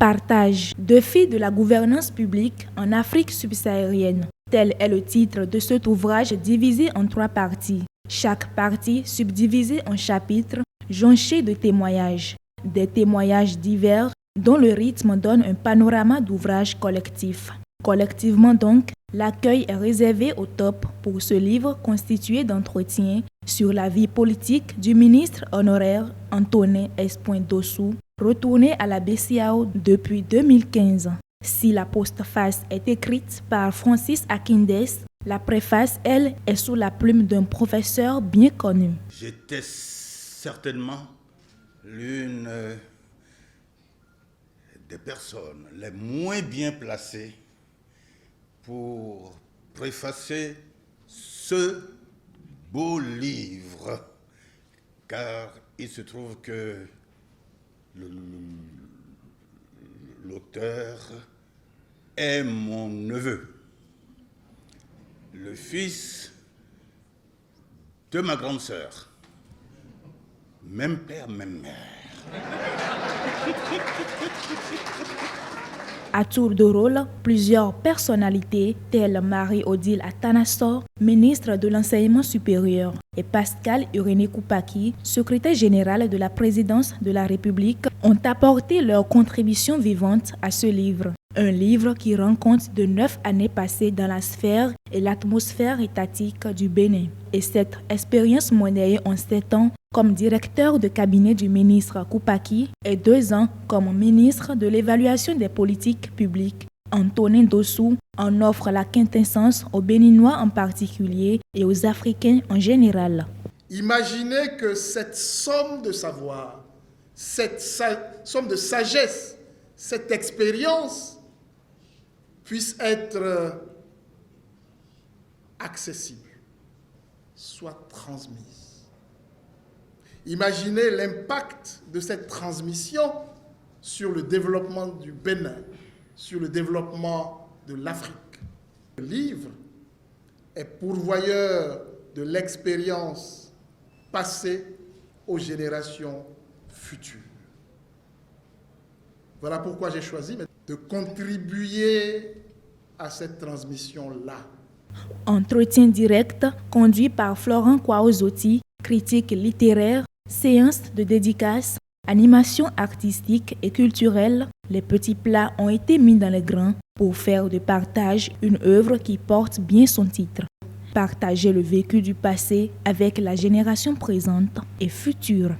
Partage, défi de la gouvernance publique en Afrique subsaharienne. Tel est le titre de cet ouvrage divisé en 3 parties. Chaque partie subdivisée en chapitres, jonchés de témoignages. Des témoignages divers dont le rythme donne un panorama d'ouvrages collectifs. Collectivement donc, l'accueil est réservé au top pour ce livre constitué d'entretiens sur la vie politique du ministre honoraire Antonin S. Dossou, retourné à la BCEAO depuis 2015. Si la postface est écrite par Francis Akindes, la préface, elle, est sous la plume d'un professeur bien connu. J'étais certainement l'une des personnes les moins bien placées pour préfacer ce beau livre, car il se trouve que l'auteur est mon neveu, le fils de ma grande sœur, même père, même mère. À tour de rôle, plusieurs personnalités, telles Marie-Odile Atanassor, ministre de l'Enseignement supérieur, et Pascal Irénée Koupaki, secrétaire général de la présidence de la République, ont apporté leur contribution vivante à ce livre. Un livre qui rend compte de 9 années passées dans la sphère et l'atmosphère étatique du Bénin. Et cette expérience monnayée en 7 ans comme directeur de cabinet du ministre Koupaki et 2 ans comme ministre de l'évaluation des politiques publiques, Antonin Dossou en offre la quintessence aux Béninois en particulier et aux Africains en général. Imaginez que cette somme de savoir, cette somme de sagesse, cette expérience puisse être accessible, soit transmise. Imaginez l'impact de cette transmission sur le développement du Bénin, sur le développement de l'Afrique. Le livre est pourvoyeur de l'expérience passée aux générations futures. Voilà pourquoi j'ai choisi de contribuer à cette transmission-là. Entretien direct conduit par Florent Kwaozotti, critique littéraire, séance de dédicace, animation artistique et culturelle. Les petits plats ont été mis dans les grains pour faire de Partage une œuvre qui porte bien son titre. Partager le vécu du passé avec la génération présente et future.